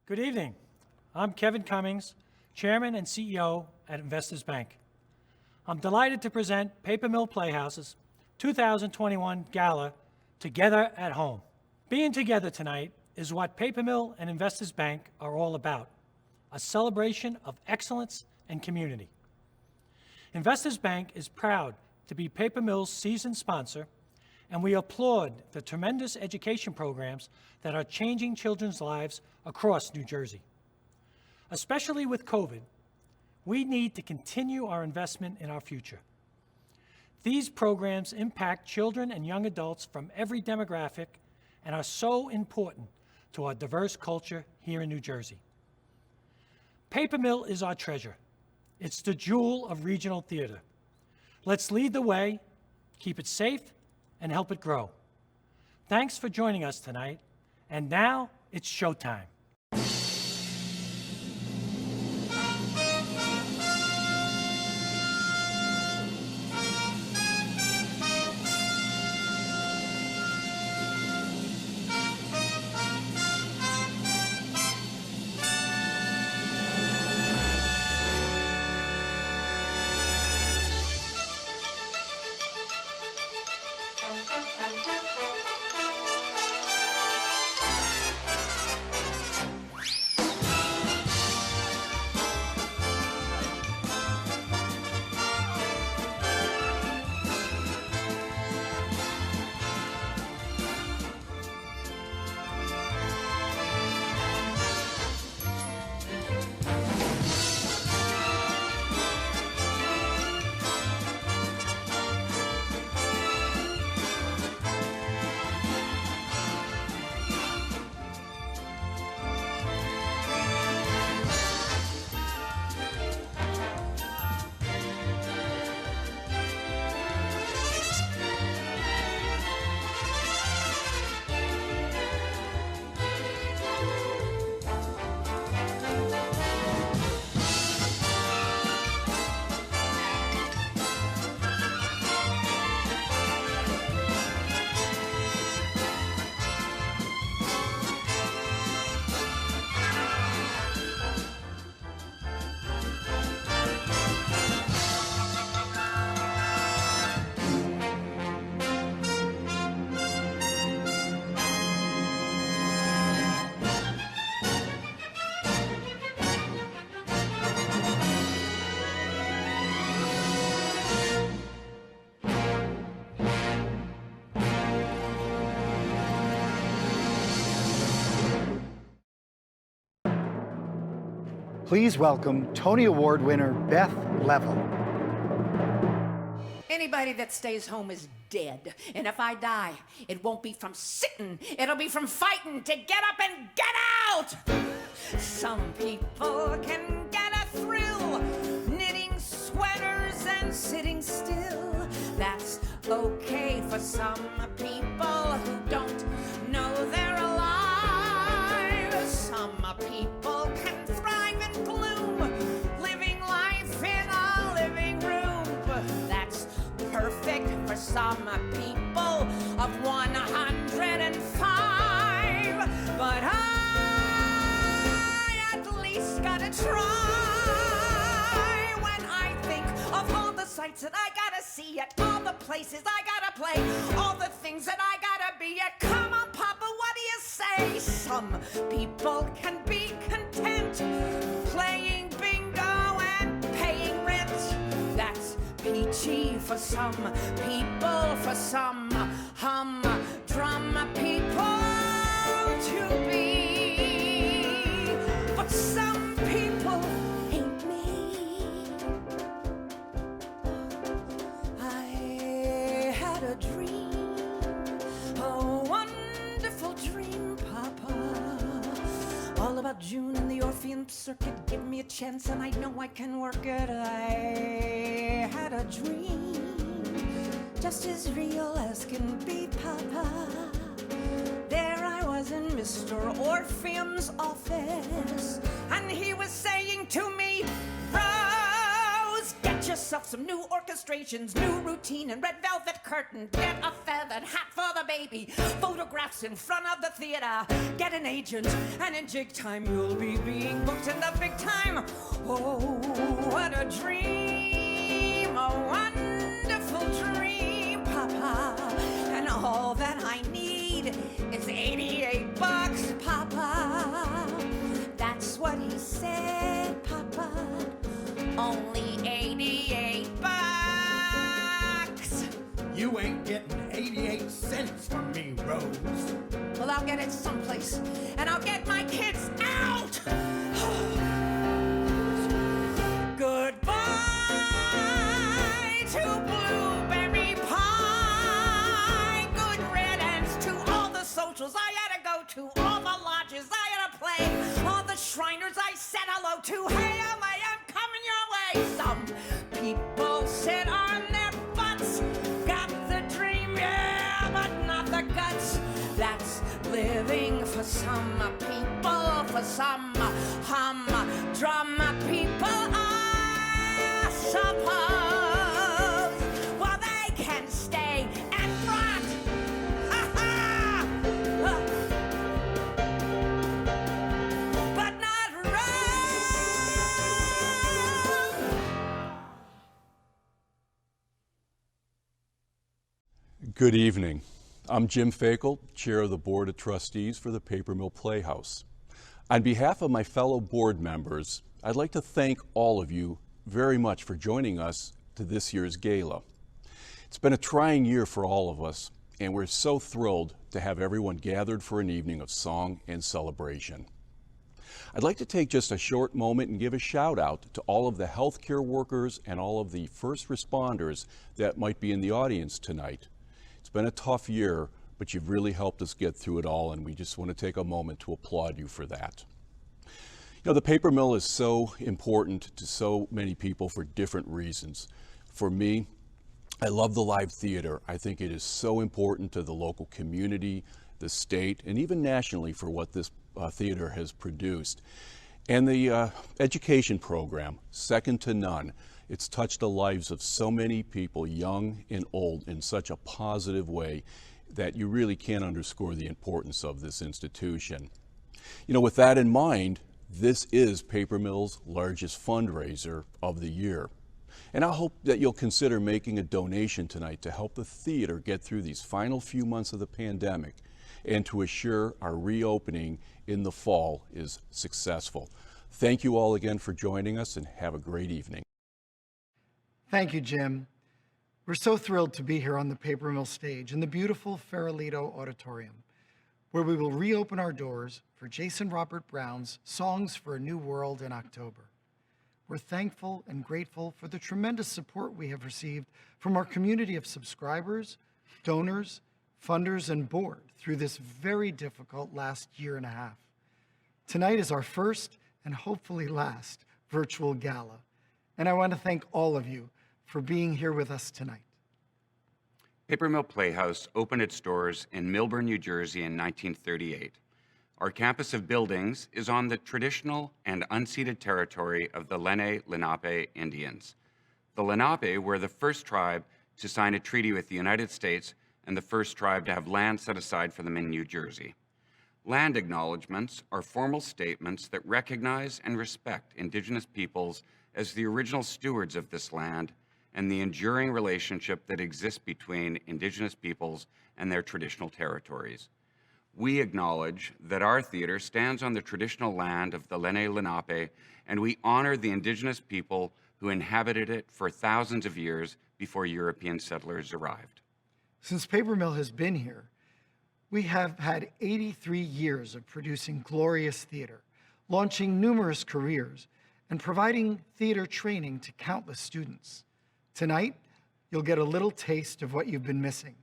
Good evening. I'm Kevin Cummings, Chairman and CEO at Investors Bank. I'm delighted to present Paper Mill Playhouse's 2021 Gala, Together at Home. Being together tonight is what Paper Mill and Investors Bank are all about, a celebration of excellence and community. Investors Bank is proud to be Paper Mill's seasoned sponsor, and we applaud the tremendous education programs that are changing children's lives across New Jersey. Especially with COVID, we need to continue our investment in our future. These programs impact children and young adults from every demographic and are so important to our diverse culture here in New Jersey. Paper Mill is our treasure. It's the jewel of regional theater. Let's lead the way, keep it safe, and help it grow. Thanks for joining us tonight, and now it's showtime. Please welcome Tony Award winner Beth Level. Anybody that stays home is dead. And if I die, it won't be from sitting. It'll be from fighting to get up and get out. Some people can get a thrill knitting sweaters and sitting still. That's okay for some people who don't know they're alive. Some people can thrive in gloom, living life in a living room. That's perfect for some people of 105. But I at least gotta try. When I think of all the sights that I gotta see at, all the places I gotta play, all the things that I gotta be at. Come on, Papa, what do you say? Some people can be content playing bingo and paying rent. That's peachy for some people, for some humdrum people to be. But some people ain't me. I had a dream, a wonderful dream, Papa. All about June and the Orpheum Circuit. Give me a chance and I know I can work it. I had a dream, just as real as can be, Papa. There I was in Mr. Orpheum's office, and he was saying to me, Rose, get yourself yourself some new orchestrations, new routine and red velvet curtain. Get a feathered hat for the baby, photographs in front of the theater. Get an agent, and in jig time you'll be being booked in the big time. Oh, what a dream, a wonderful dream, Papa. And all that I need is $88, Papa. That's what he said, Papa. Only $88. You ain't getting 88 cents from me, Rose. Well, I'll get it someplace, and I'll get my kids out. Goodbye to blueberry pie. Good riddance to all the socials I had to go to, all the lodges I had to play, all the Shriners I said hello to. Hey, I am coming your way. Some people sit on their butts, got the dream, yeah, but not the guts. That's living for some people, for some humdrum people, I suppose. Well, they can stay and rot. But not run. Good evening. I'm Jim Fakel, Chair of the Board of Trustees for the Paper Mill Playhouse. On behalf of my fellow board members, I'd like to thank all of you very much for joining us to this year's gala. It's been a trying year for all of us, and we're so thrilled to have everyone gathered for an evening of song and celebration. I'd like to take just a short moment and give a shout out to all of the healthcare workers and all of the first responders that might be in the audience tonight. It's been a tough year, but you've really helped us get through it all, and we just want to take a moment to applaud you for that. You know, the paper mill is so important to so many people for different reasons. For me, I love the live theater. I think it is so important to the local community, the state, and even nationally for what this theater has produced. And the education program, second to none. It's touched the lives of so many people, young and old, in such a positive way that you really can't underscore the importance of this institution. You know, with that in mind, this is Paper Mill's largest fundraiser of the year. And I hope that you'll consider making a donation tonight to help the theater get through these final few months of the pandemic and to assure our reopening in the fall is successful. Thank you all again for joining us, and have a great evening. Thank you, Jim. We're so thrilled to be here on the Paper Mill stage in the beautiful Farolito Auditorium, where we will reopen our doors for Jason Robert Brown's Songs for a New World in October. We're thankful and grateful for the tremendous support we have received from our community of subscribers, donors, funders, and board through this very difficult last year and a half. Tonight is our first and hopefully last virtual gala, and I want to thank all of you for being here with us tonight. Paper Mill Playhouse opened its doors in Millburn, New Jersey in 1938. Our campus of buildings is on the traditional and unceded territory of the Lenape Indians. The Lenape were the first tribe to sign a treaty with the United States and the first tribe to have land set aside for them in New Jersey. Land acknowledgements are formal statements that recognize and respect Indigenous peoples as the original stewards of this land and the enduring relationship that exists between Indigenous peoples and their traditional territories. We acknowledge that our theater stands on the traditional land of the Lenape, and we honor the Indigenous people who inhabited it for thousands of years before European settlers arrived. Since Paper Mill has been here, we have had 83 years of producing glorious theater, launching numerous careers, and providing theater training to countless students. Tonight, you'll get a little taste of what you've been missing.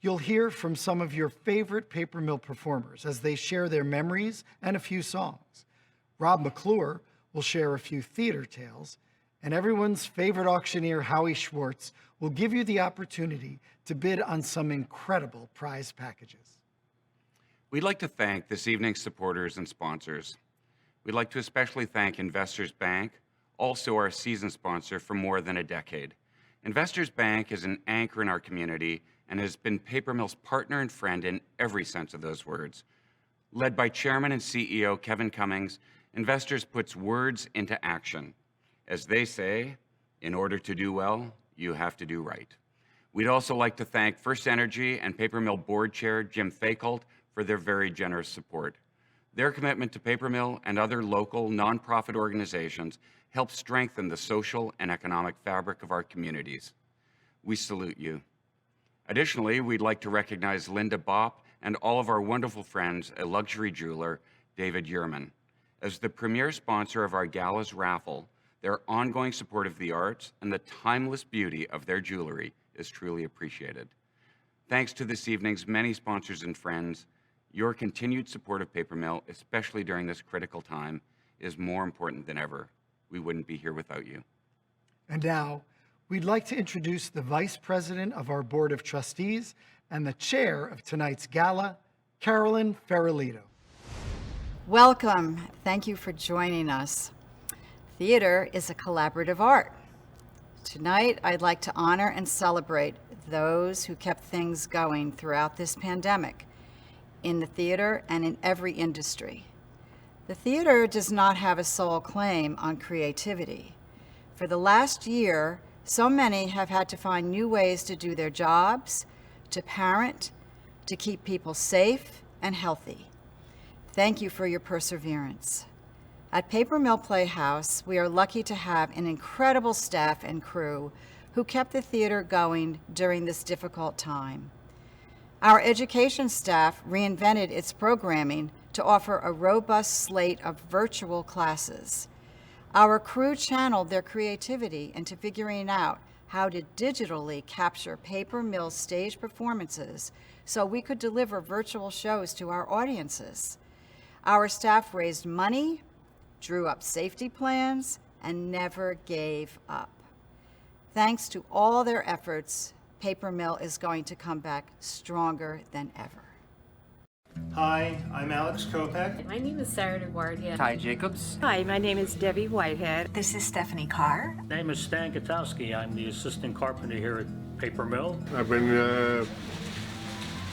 You'll hear from some of your favorite Paper Mill performers as they share their memories and a few songs. Rob McClure will share a few theater tales, and everyone's favorite auctioneer, Howie Schwartz, will give you the opportunity to bid on some incredible prize packages. We'd like to thank this evening's supporters and sponsors. We'd like to especially thank Investors Bank, also our season sponsor for more than a decade. Investors Bank is an anchor in our community and has been Paper Mill's partner and friend in every sense of those words. Led by Chairman and CEO Kevin Cummings, Investors puts words into action. As they say, in order to do well, you have to do right. We'd also like to thank First Energy and Paper Mill Board Chair Jim Fakolt for their very generous support. Their commitment to Paper Mill and other local nonprofit organizations helps strengthen the social and economic fabric of our communities. We salute you. Additionally, we'd like to recognize Linda Bopp and all of our wonderful friends at luxury jeweler David Yurman. As the premier sponsor of our Gala's raffle, their ongoing support of the arts and the timeless beauty of their jewelry is truly appreciated. Thanks to this evening's many sponsors and friends, your continued support of Paper Mill, especially during this critical time, is more important than ever. We wouldn't be here without you. And now, we'd like to introduce the Vice President of our Board of Trustees and the Chair of tonight's Gala, Carolyn Ferralito. Welcome. Thank you for joining us. Theater is a collaborative art. Tonight, I'd like to honor and celebrate those who kept things going throughout this pandemic in the theater and in every industry. The theater does not have a sole claim on creativity. For the last year, so many have had to find new ways to do their jobs, to parent, to keep people safe and healthy. Thank you for your perseverance. At Paper Mill Playhouse, we are lucky to have an incredible staff and crew who kept the theater going during this difficult time. Our education staff reinvented its programming to offer a robust slate of virtual classes. Our crew channeled their creativity into figuring out how to digitally capture Paper Mill's stage performances so we could deliver virtual shows to our audiences. Our staff raised money, drew up safety plans, and never gave up. Thanks to all their efforts, Paper Mill is going to come back stronger than ever. Hi, I'm Alex Kopek. My name is Sarah DeGuardia. Ty Jacobs. Hi, my name is Debbie Whitehead. This is Stephanie Carr. My name is Stan Katowski. I'm the assistant carpenter here at Paper Mill. I've been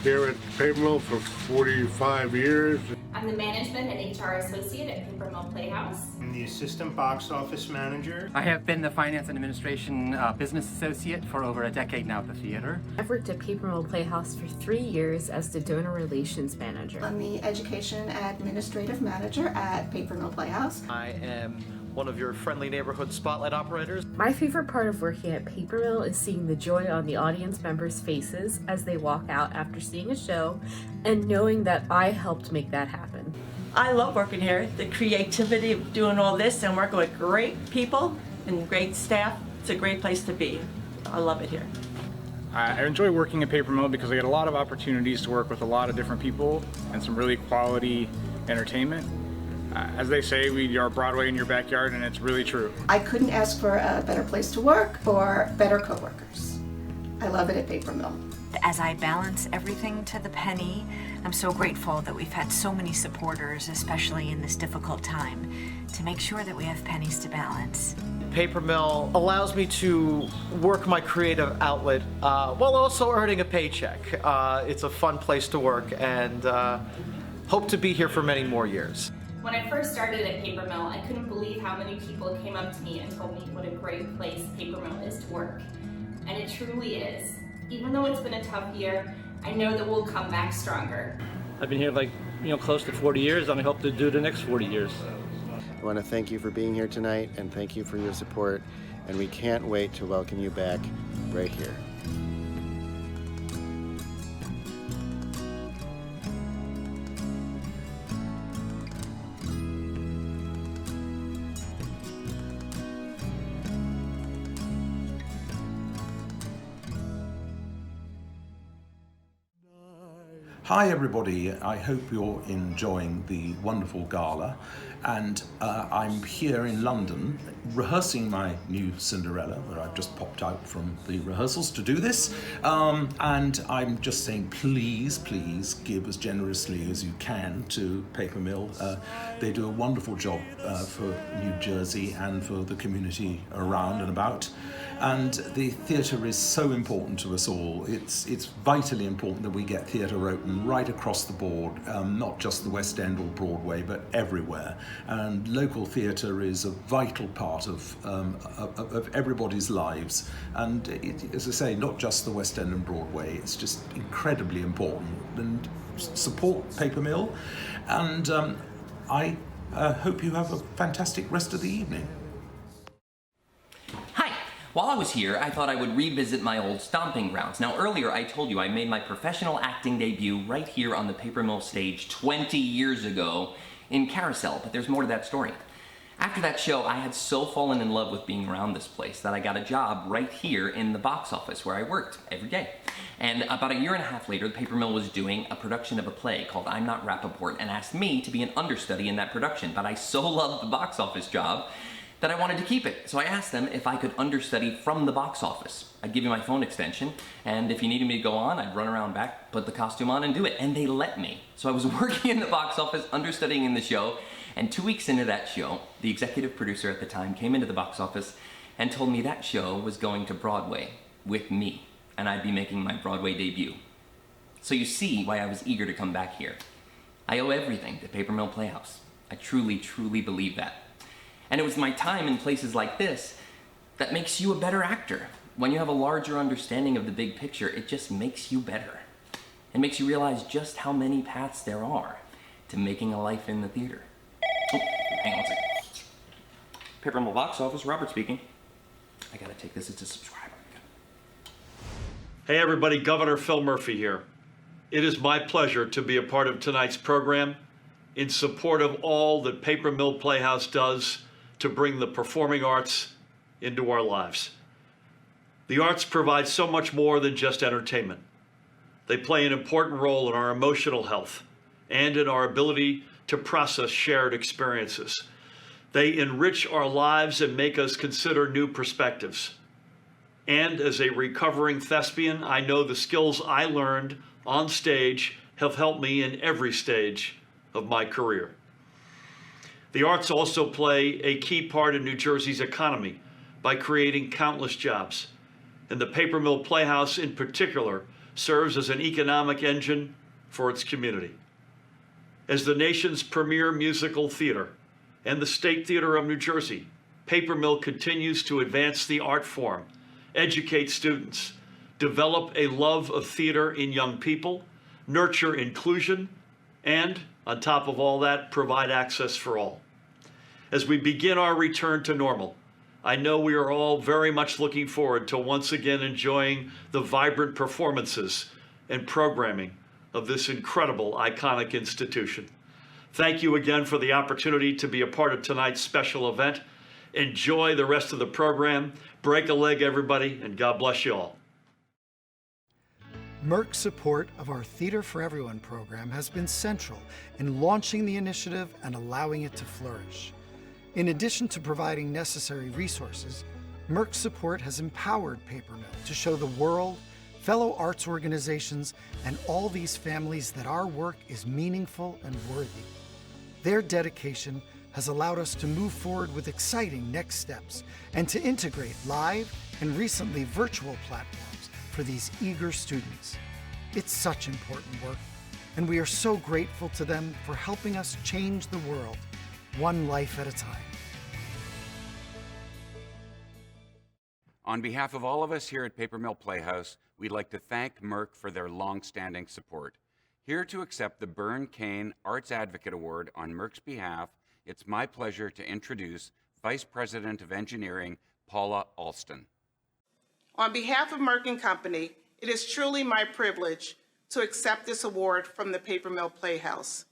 here at Paper Mill for 45 years. I'm the management and HR associate at Paper Mill Playhouse. I'm the assistant box office manager. I have been the finance and administration business associate for over a decade now at the theater. I've worked at Paper Mill Playhouse for 3 years as the donor relations manager. I'm the education administrative manager at Paper Mill Playhouse. I am one of your friendly neighborhood spotlight operators. My favorite part of working at Paper Mill is seeing the joy on the audience members' faces as they walk out after seeing a show and knowing that I helped make that happen. I love working here. The creativity of doing all this and working with great people and great staff. It's a great place to be. I love it here. I enjoy working at Paper Mill because I get a lot of opportunities to work with a lot of different people and some really quality entertainment. As they say, we are Broadway in your backyard, and it's really true. I couldn't ask for a better place to work or better coworkers. I love it at Paper Mill. As I balance everything to the penny, I'm so grateful that we've had so many supporters, especially in this difficult time, to make sure that we have pennies to balance. Paper Mill allows me to work my creative outlet while also earning a paycheck. It's a fun place to work, and hope to be here for many more years. When I first started at Paper Mill, I couldn't believe how many people came up to me and told me what a great place Paper Mill is to work. And it truly is. Even though it's been a tough year, I know that we'll come back stronger. I've been here close to 40 years, and I hope to do the next 40 years. I want to thank you for being here tonight, and thank you for your support, and we can't wait to welcome you back right here. Hi everybody, I hope you're enjoying the wonderful gala, and I'm here in London rehearsing my new Cinderella, where I've just popped out from the rehearsals to do this, and I'm just saying please give as generously as you can to Paper Mill. They do a wonderful job for New Jersey and for the community around and about. And the theatre is so important to us all. It's vitally important that we get theatre open right across the board, not just the West End or Broadway, but everywhere. And local theatre is a vital part of everybody's lives. And as I say, not just the West End and Broadway, it's just incredibly important. And support Paper Mill. And I hope you have a fantastic rest of the evening. While I was here, I thought I would revisit my old stomping grounds. Now earlier I told you I made my professional acting debut right here on the Paper Mill stage 20 years ago in Carousel, but there's more to that story. After that show, I had so fallen in love with being around this place that I got a job right here in the box office where I worked every day. And about a year and a half later, the Paper Mill was doing a production of a play called I'm Not Rappaport and asked me to be an understudy in that production, but I so loved the box office job that I wanted to keep it. So I asked them if I could understudy from the box office. I'd give you my phone extension, and if you needed me to go on, I'd run around back, put the costume on, and do it. And they let me. So I was working in the box office, understudying in the show, and 2 weeks into that show, the executive producer at the time came into the box office and told me that show was going to Broadway with me, and I'd be making my Broadway debut. So you see why I was eager to come back here. I owe everything to Paper Mill Playhouse. I truly, truly believe that. And it was my time in places like this that makes you a better actor. When you have a larger understanding of the big picture, it just makes you better. It makes you realize just how many paths there are to making a life in the theater. Oh, hang on a second. Paper Mill box office, Robert speaking. I gotta take this as a subscriber. Hey everybody, Governor Phil Murphy here. It is my pleasure to be a part of tonight's program in support of all that Paper Mill Playhouse does to bring the performing arts into our lives. The arts provide so much more than just entertainment. They play an important role in our emotional health and in our ability to process shared experiences. They enrich our lives and make us consider new perspectives. And as a recovering thespian, I know the skills I learned on stage have helped me in every stage of my career. The arts also play a key part in New Jersey's economy by creating countless jobs. And the Paper Mill Playhouse in particular serves as an economic engine for its community. As the nation's premier musical theater and the State Theater of New Jersey, Paper Mill continues to advance the art form, educate students, develop a love of theater in young people, nurture inclusion, and, on top of all that, provide access for all. As we begin our return to normal, I know we are all very much looking forward to once again enjoying the vibrant performances and programming of this incredible, iconic institution. Thank you again for the opportunity to be a part of tonight's special event. Enjoy the rest of the program. Break a leg, everybody, and God bless you all. Merck's support of our Theater for Everyone program has been central in launching the initiative and allowing it to flourish. In addition to providing necessary resources, Merck's support has empowered Paper Mill to show the world, fellow arts organizations, and all these families that our work is meaningful and worthy. Their dedication has allowed us to move forward with exciting next steps and to integrate live and recently virtual platforms for these eager students. It's such important work, and we are so grateful to them for helping us change the world, one life at a time. On behalf of all of us here at Paper Mill Playhouse, we'd like to thank Merck for their long-standing support. Here to accept the Byrne Kane Arts Advocate Award on Merck's behalf, it's my pleasure to introduce Vice President of Engineering, Paula Alston. On behalf of Merck & Company, it is truly my privilege to accept this award from the Paper Mill Playhouse.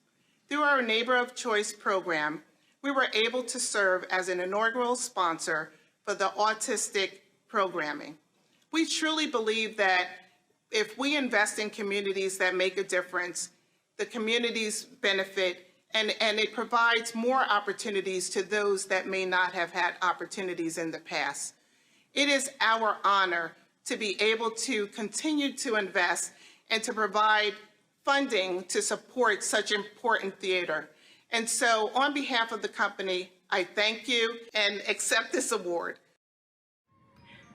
Through our Neighbor of Choice program, we were able to serve as an inaugural sponsor for the autistic programming. We truly believe that If we invest in communities that make a difference, the communities benefit, and it provides more opportunities to those that may not have had opportunities in the past. It is our honor to be able to continue to invest and to provide funding to support such important theater. And so on behalf of the company, I thank you and accept this award.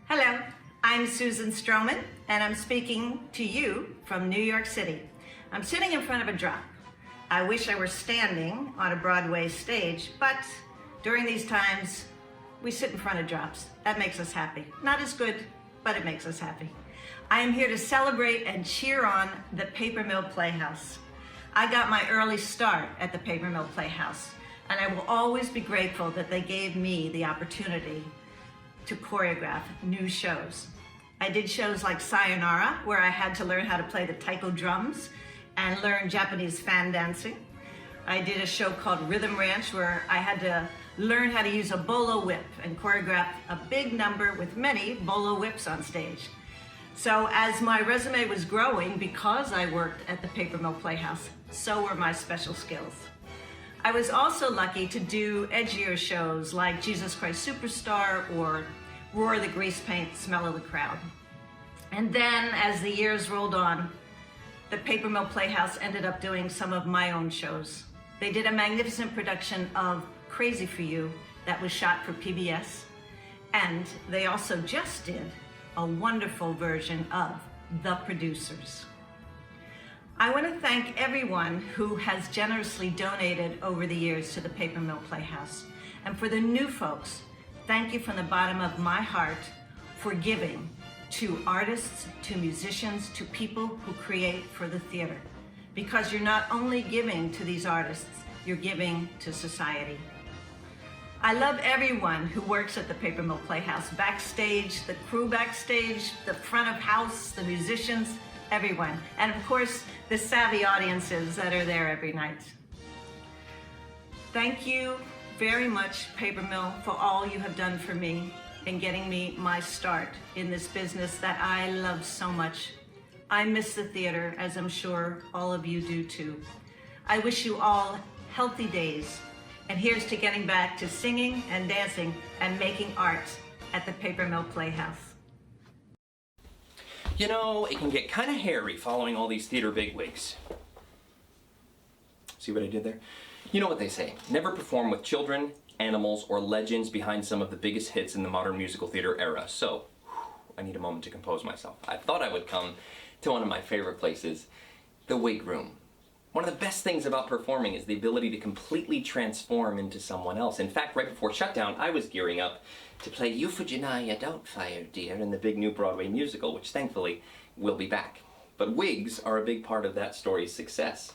Hello, I'm Susan Stroman, and I'm speaking to you from New York City. I'm sitting in front of a drop. I wish I were standing on a Broadway stage, but during these times, we sit in front of drops. That makes us happy. Not as good, but it makes us happy. I am here to celebrate and cheer on the Paper Mill Playhouse. I got my early start at the Paper Mill Playhouse, and I will always be grateful that they gave me the opportunity to choreograph new shows. I did shows like Sayonara, where I had to learn how to play the taiko drums and learn Japanese fan dancing. I did a show called Rhythm Ranch, where I had to learn how to use a bolo whip and choreograph a big number with many bolo whips on stage. So as my resume was growing, because I worked at the Paper Mill Playhouse, so were my special skills. I was also lucky to do edgier shows like Jesus Christ Superstar or Roar the Grease Paint, Smell of the Crowd. And then as the years rolled on, the Paper Mill Playhouse ended up doing some of my own shows. They did a magnificent production of Crazy for You that was shot for PBS. And they also just did a wonderful version of The Producers. I want to thank everyone who has generously donated over the years to the Paper Mill Playhouse. And for the new folks, thank you from the bottom of my heart for giving to artists, to musicians, to people who create for the theater. Because you're not only giving to these artists, you're giving to society. I love everyone who works at the Paper Mill Playhouse, backstage, the crew backstage, the front of house, the musicians, everyone. And of course, the savvy audiences that are there every night. Thank you very much, Paper Mill, for all you have done for me in getting me my start in this business that I love so much. I miss the theater, as I'm sure all of you do too. I wish you all healthy days. And here's to getting back to singing and dancing and making art at the Paper Mill Playhouse. You know, it can get kind of hairy following all these theater bigwigs. See what I did there? You know what they say, never perform with children, animals, or legends behind some of the biggest hits in the modern musical theater era. So, I need a moment to compose myself. I thought I would come to one of my favorite places, the wig room. One of the best things about performing is the ability to completely transform into someone else. In fact, right before shutdown, I was gearing up to play Euphigenia Doubtfire, Dear in the big new Broadway musical, which thankfully will be back. But wigs are a big part of that story's success.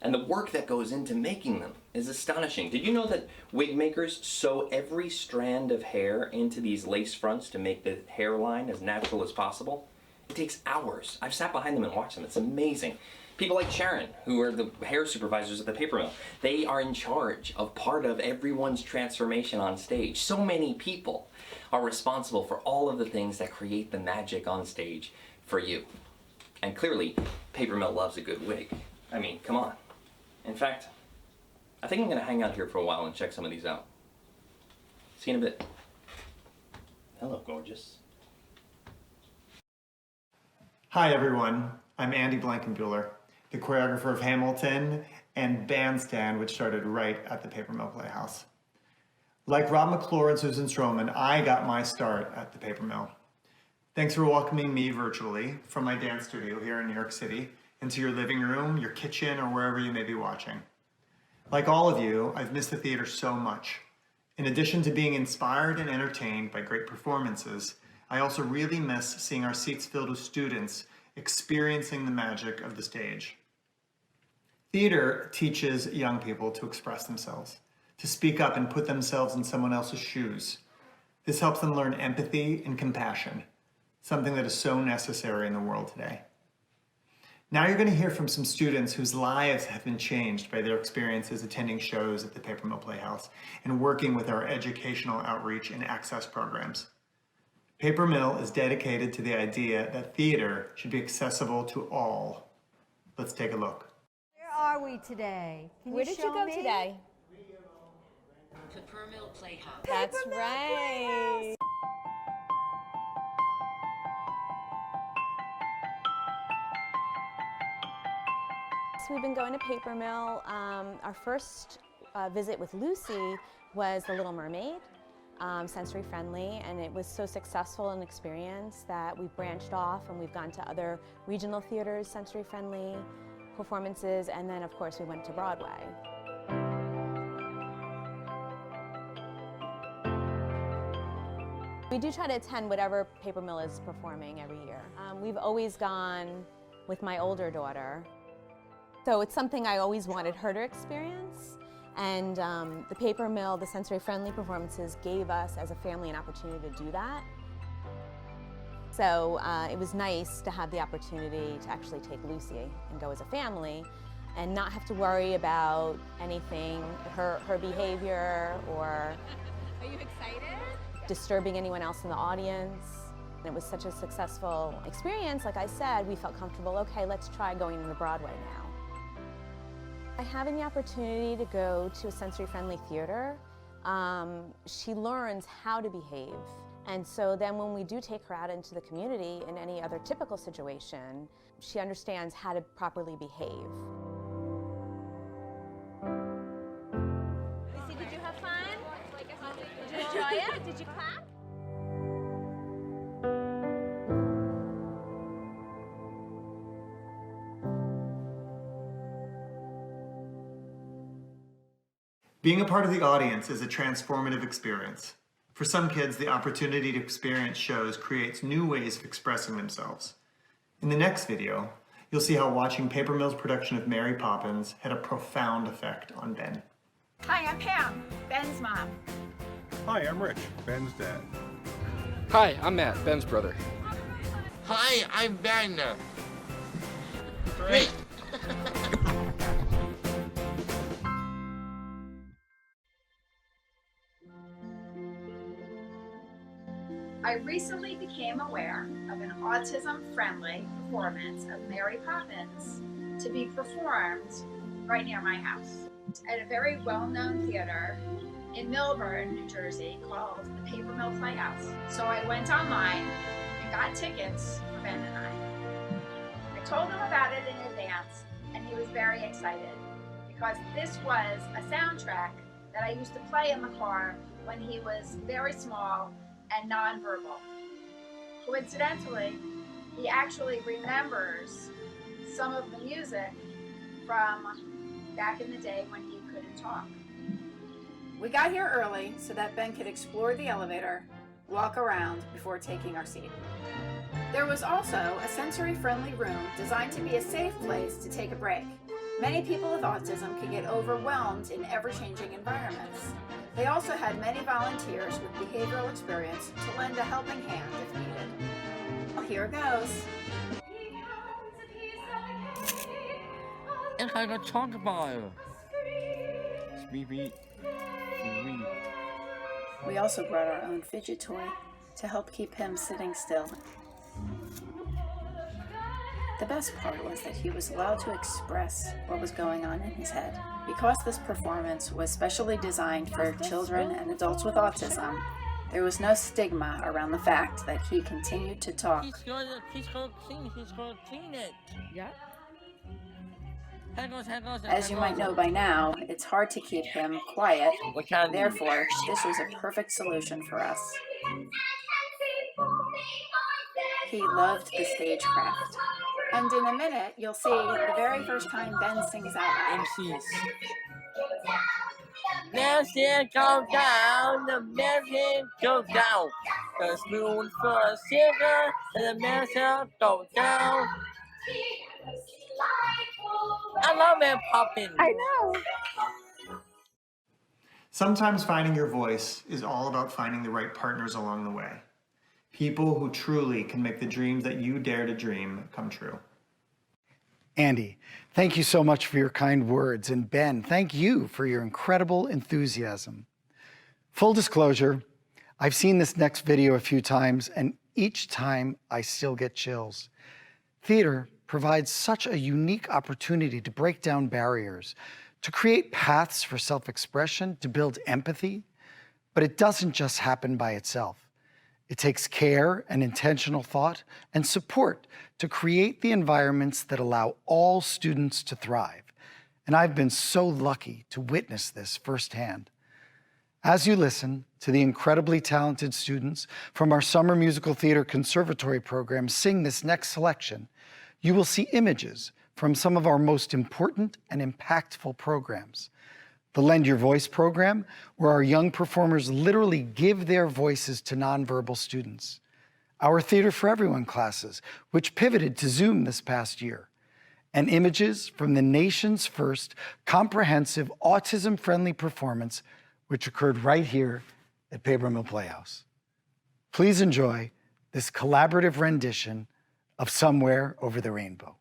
And the work that goes into making them is astonishing. Did you know that wig makers sew every strand of hair into these lace fronts to make the hairline as natural as possible? It takes hours. I've sat behind them and watched them. It's amazing. People like Sharon, who are the hair supervisors at the Paper Mill, they are in charge of part of everyone's transformation on stage. So many people are responsible for all of the things that create the magic on stage for you. And clearly, Paper Mill loves a good wig. I mean, come on. In fact, I think I'm going to hang out here for a while and check some of these out. See you in a bit. Hello, gorgeous. Hi, everyone. I'm Andy Blankenbuehler, the choreographer of Hamilton and Bandstand, which started right at the Paper Mill Playhouse. Like Rob McClure and Susan Stroman, I got my start at the Paper Mill. Thanks for welcoming me virtually from my dance studio here in New York City into your living room, your kitchen, or wherever you may be watching. Like all of you, I've missed the theater so much. In addition to being inspired and entertained by great performances, I also really miss seeing our seats filled with students experiencing the magic of the stage. Theater teaches young people to express themselves, to speak up and put themselves in someone else's shoes. This helps them learn empathy and compassion, something that is so necessary in the world today. Now you're going to hear from some students whose lives have been changed by their experiences attending shows at the Paper Mill Playhouse and working with our educational outreach and access programs. Paper Mill is dedicated to the idea that theater should be accessible to all. Let's take a look. Where are we today? Where did you go today? Paper Mill Playhouse. That's right. So we've been going to Paper Mill. Our first visit with Lucy was The Little Mermaid, sensory friendly, and it was so successful an experience that we've branched off and we've gone to other regional theaters, sensory friendly performances, and then of course we went to Broadway. We do try to attend whatever Paper Mill is performing every year. We've always gone with my older daughter. So it's something I always wanted her to experience. And the Paper Mill, the sensory friendly performances gave us as a family an opportunity to do that. So it was nice to have the opportunity to actually take Lucy and go as a family and not have to worry about anything, her behavior or Are you excited? Disturbing anyone else in the audience. It was such a successful experience. Like I said, we felt comfortable, okay, let's try going to Broadway now. By having the opportunity to go to a sensory-friendly theater, she learns how to behave. And so then when we do take her out into the community in any other typical situation, she understands how to properly behave. Lucy, did you have fun? Did you enjoy it? Did you clap? Being a part of the audience is a transformative experience. For some kids, the opportunity to experience shows creates new ways of expressing themselves. In the next video, you'll see how watching Paper Mill's production of Mary Poppins had a profound effect on Ben. Hi, I'm Pam, Ben's mom. Hi, I'm Rich, Ben's dad. Hi, I'm Matt, Ben's brother. Hi, I'm Ben. Great. I recently became aware of an autism-friendly performance of Mary Poppins to be performed right near my house at a very well-known theater in Milburn, New Jersey called the Paper Mill Playhouse. So I went online and got tickets for Ben and I. I told him about it in advance and he was very excited because this was a soundtrack that I used to play in the car when he was very small and nonverbal. Coincidentally, he actually remembers some of the music from back in the day when he couldn't talk. We got here early so that Ben could explore the elevator, walk around before taking our seat. There was also a sensory-friendly room designed to be a safe place to take a break. Many people with autism can get overwhelmed in ever-changing environments. They also had many volunteers with behavioral experience to lend a helping hand if needed. Well, here it goes. And I got talk about We also brought our own fidget toy to help keep him sitting still. The best part was that he was allowed to express what was going on in his head. Because this performance was specially designed for children and adults with autism, there was no stigma around the fact that he continued to talk. He's gonna clean it. Yeah. As you might know by now, it's hard to keep him quiet. Therefore, this was a perfect solution for us. He loved the stagecraft. And in a minute, you'll see the very first time Ben sings out loud. MCs. Music go down, the music go down. The spoon for sugar, and the music go down. I love Mary Poppins. I know. Sometimes finding your voice is all about finding the right partners along the way. People who truly can make the dreams that you dare to dream come true. Andy, thank you so much for your kind words. And Ben, thank you for your incredible enthusiasm. Full disclosure, I've seen this next video a few times, and each time I still get chills. Theater provides such a unique opportunity to break down barriers, to create paths for self-expression, to build empathy, but it doesn't just happen by itself. It takes care and intentional thought and support to create the environments that allow all students to thrive. And I've been so lucky to witness this firsthand. As you listen to the incredibly talented students from our Summer Musical Theater Conservatory program sing this next selection, you will see images from some of our most important and impactful programs. The Lend Your Voice program, where our young performers literally give their voices to nonverbal students. Our Theater for Everyone classes, which pivoted to Zoom this past year. And images from the nation's first comprehensive autism-friendly performance, which occurred right here at Paper Mill Playhouse. Please enjoy this collaborative rendition of Somewhere Over the Rainbow.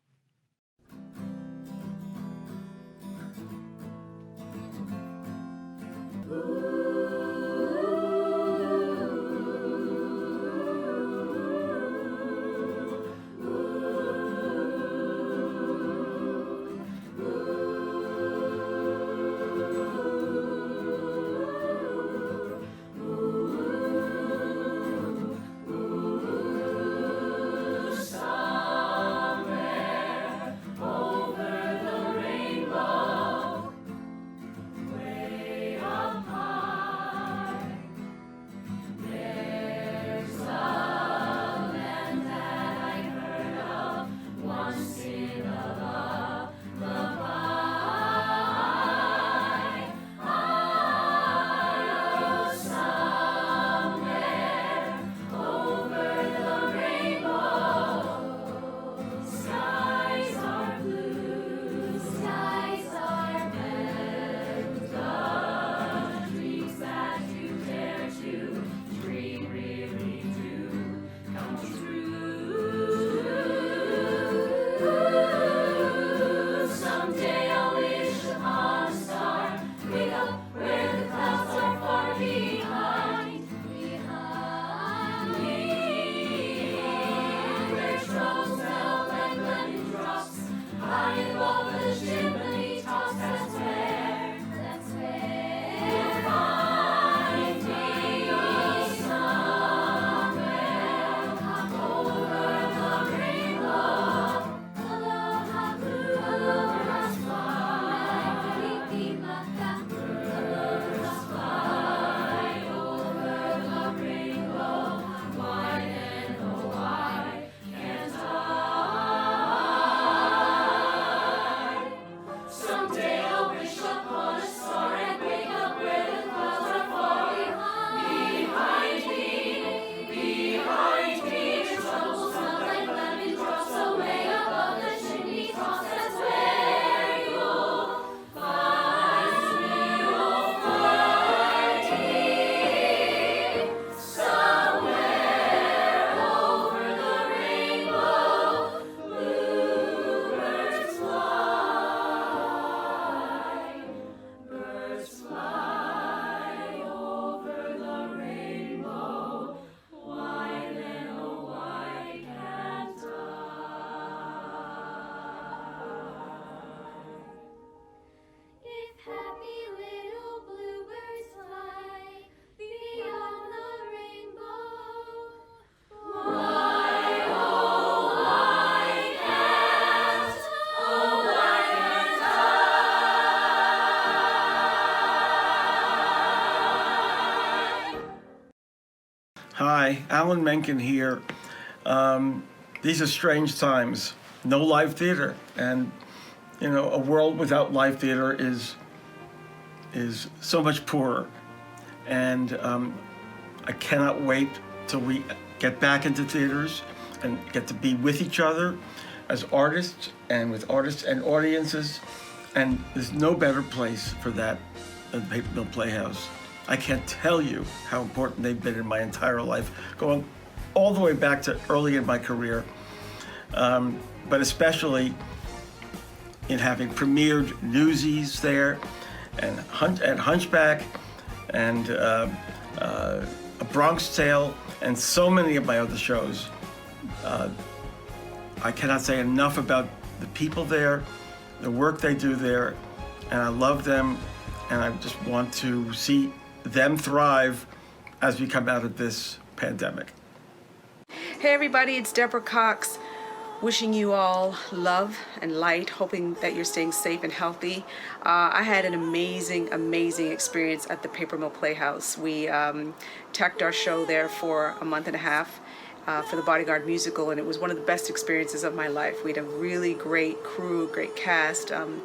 Hi, Alan Menken here. These are strange times. No live theater, and a world without live theater is so much poorer. And I cannot wait till we get back into theaters and get to be with each other as artists and with artists and audiences. And there's no better place for that than Paper Mill Playhouse. I can't tell you how important they've been in my entire life, going all the way back to early in my career, but especially in having premiered Newsies there, and Hunchback, and A Bronx Tale, and so many of my other shows. I cannot say enough about the people there, the work they do there, and I love them, and I just want to see them thrive as we come out of this pandemic. Hey everybody, it's Deborah Cox. Wishing you all love and light, hoping that you're staying safe and healthy. I had an amazing experience at the Paper Mill Playhouse. We teched our show there for a month and a half for the Bodyguard musical, and it was one of the best experiences of my life. We had a really great crew, great cast, and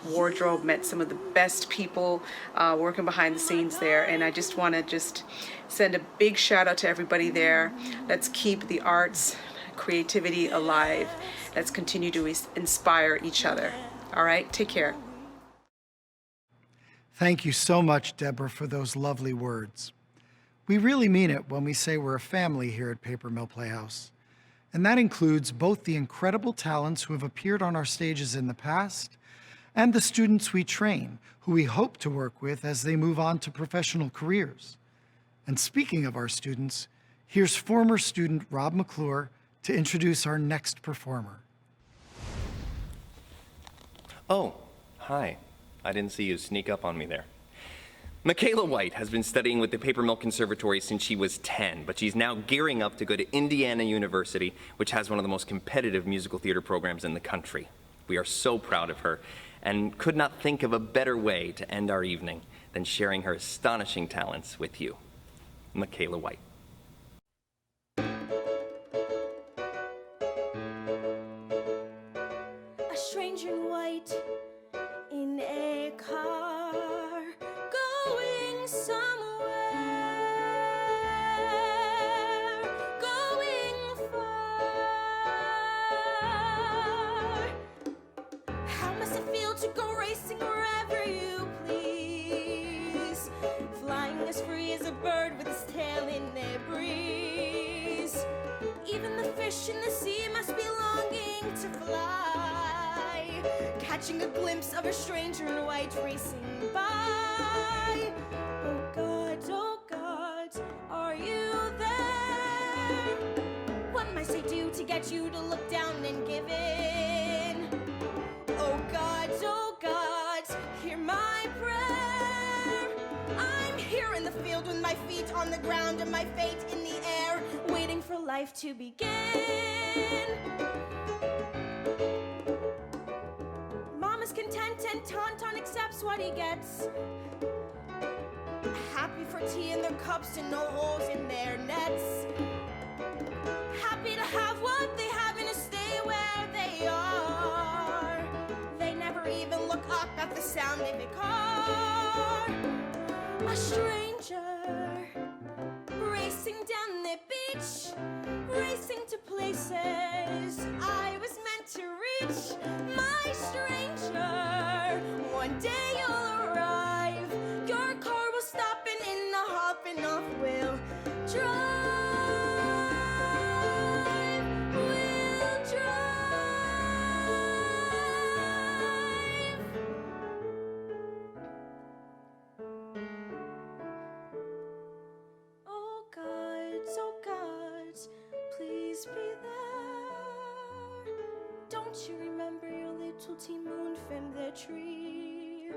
wardrobe, met some of the best people working behind the scenes there, and I just want to send a big shout out to everybody there. Let's keep the arts, creativity alive. Let's continue to inspire each other. All right, take care. Thank you so much, Deborah, for those lovely words. We really mean it when we say we're a family here at Paper Mill Playhouse. And that includes both the incredible talents who have appeared on our stages in the past and the students we train, who we hope to work with as they move on to professional careers. And speaking of our students, here's former student Rob McClure to introduce our next performer. Oh, hi. I didn't see you sneak up on me there. Michaela White has been studying with the Paper Mill Conservatory since she was 10, but she's now gearing up to go to Indiana University, which has one of the most competitive musical theater programs in the country. We are so proud of her and could not think of a better way to end our evening than sharing her astonishing talents with you. Michaela White. A stranger in white in a car going somewhere, going far. How must it feel to go racing wherever you please, flying as free as a bird with its tail in a breeze? Even the fish in the sea must be longing to fly, catching a glimpse of a stranger in white racing by. Oh God, are you there? What must I do to get you to look down and give in? Oh God, hear my prayer. I'm here in the field with my feet on the ground and my fate in the air, waiting for life to begin. Mama's content and Tauntaun accepts what he gets, happy for tea in their cups and no holes in their nets, happy to have what they have and to stay where they are. They never even look up at the sound of a car. A stranger racing down the beach, racing to places I was meant to reach. My stranger, one day you'll arrive, your car will stop and in the hopping off we'll drive. We'll drive. Oh God, please be there. Don't you remember your little tea moon from the tree?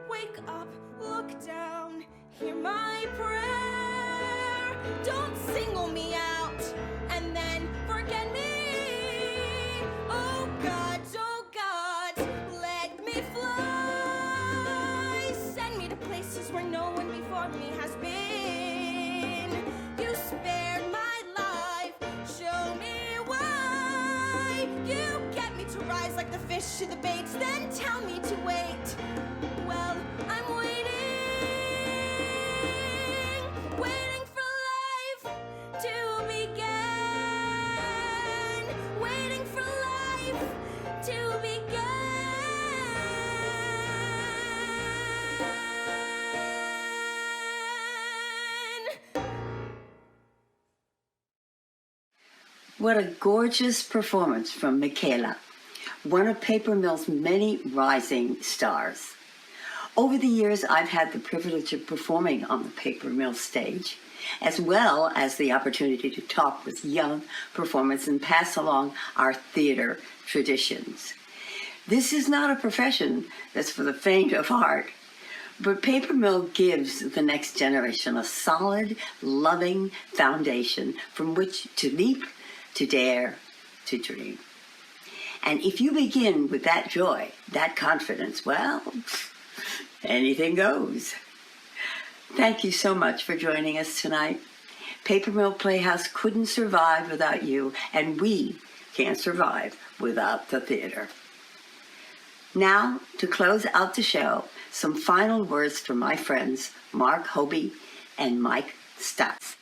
Wake up, look down, hear my prayer. Don't single me out and then forget me. Oh God, let me fly. Send me to places where no one before me has been. You spared my life, show me why. You get me to rise like the fish to the bait, then tell me to wait. Well, I'm waiting for life to begin, waiting for life to begin. What a gorgeous performance from Michaela, one of Paper Mill's many rising stars. Over the years, I've had the privilege of performing on the Paper Mill stage, as well as the opportunity to talk with young performers and pass along our theater traditions. This is not a profession that's for the faint of heart, but Paper Mill gives the next generation a solid, loving foundation from which to leap, to dare, to dream. And if you begin with that joy, that confidence, well, anything goes. Thank you so much for joining us tonight. Paper Mill Playhouse couldn't survive without you, and we can't survive without the theater. Now, to close out the show, some final words from my friends Mark Hobie and Mike Stutz.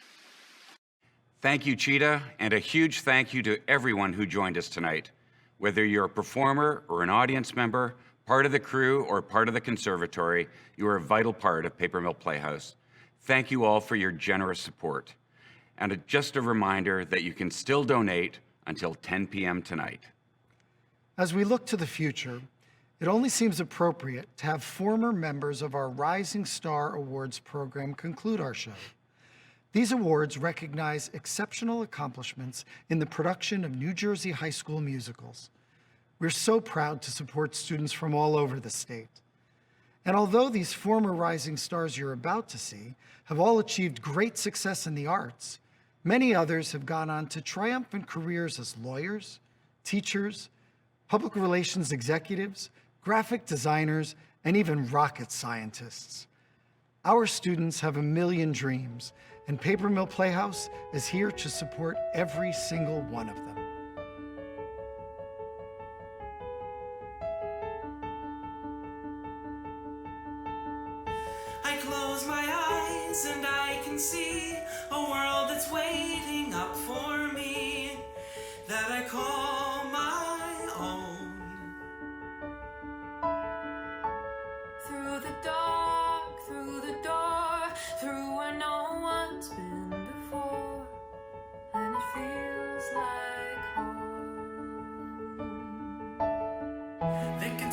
Thank you, Cheetah, and a huge thank you to everyone who joined us tonight. Whether you're a performer or an audience member, part of the crew or part of the conservatory, you are a vital part of Paper Mill Playhouse. Thank you all for your generous support. And just a reminder that you can still donate until 10 p.m. tonight. As we look to the future, it only seems appropriate to have former members of our Rising Star Awards program conclude our show. These awards recognize exceptional accomplishments in the production of New Jersey high school musicals. We're so proud to support students from all over the state. And although these former rising stars you're about to see have all achieved great success in the arts, many others have gone on to triumphant careers as lawyers, teachers, public relations executives, graphic designers, and even rocket scientists. Our students have a million dreams, and Paper Mill Playhouse is here to support every single one of them. I close my eyes and I can see a world that's waiting up for me, that I call my own. Through the dark, through the door, through where no one's been before, and it feels like home. They can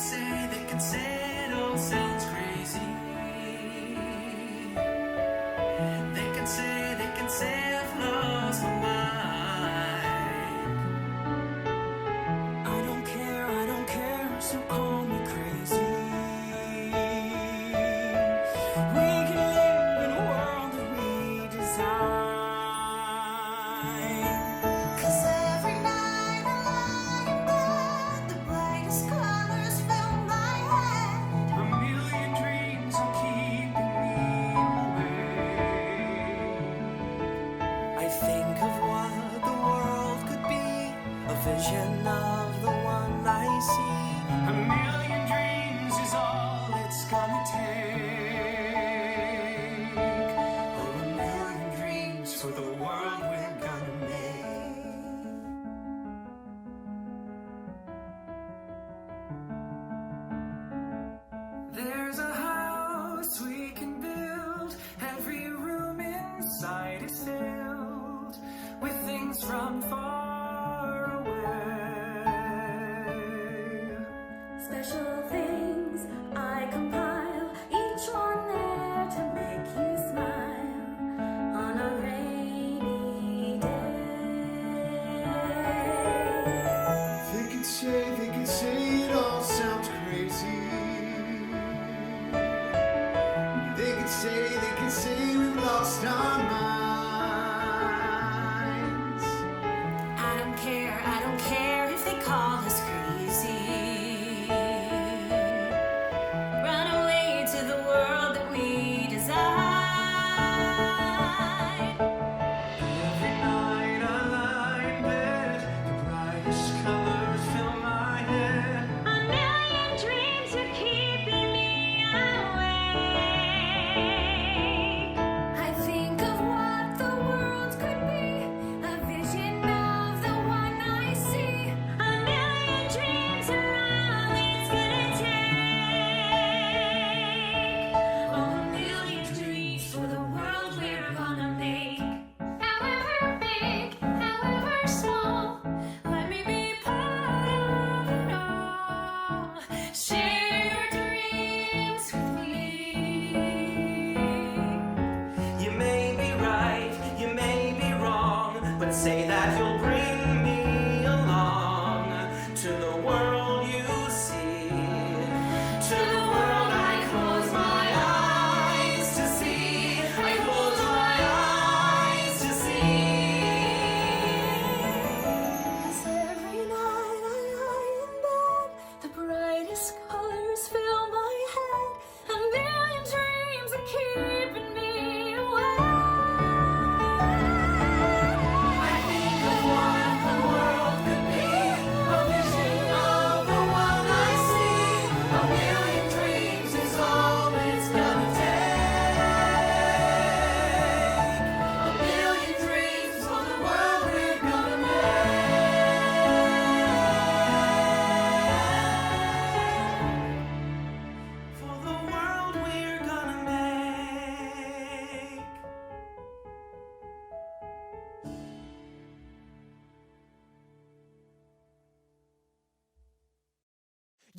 say it all sounds crazy. They can say I've lost my mind. I don't care, so call me crazy. We can live in a world that we design. 'Cause every night I lie in bed, the brightest colors fill my head. A million dreams are keeping me awake. I think of what the world could be, a vision of the one I see. A million dreams is all it's gonna take. Oh, a million dreams for the world we're gonna make. There's a house we can build, every room inside is filled with things from far away. Special things I compile, each one there to make you smile on a rainy day. They can say it all sounds crazy. They can say we've lost our minds. I don't care if they call us crazy. Run away to the world that we design. Every night I lie in bed, the brightest colors fill my head. A million dreams are keeping me awake. I think of what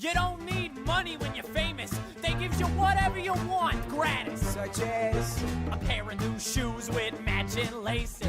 You don't need money when you're famous. They give you whatever you want, gratis. Such as a pair of new shoes with matching laces.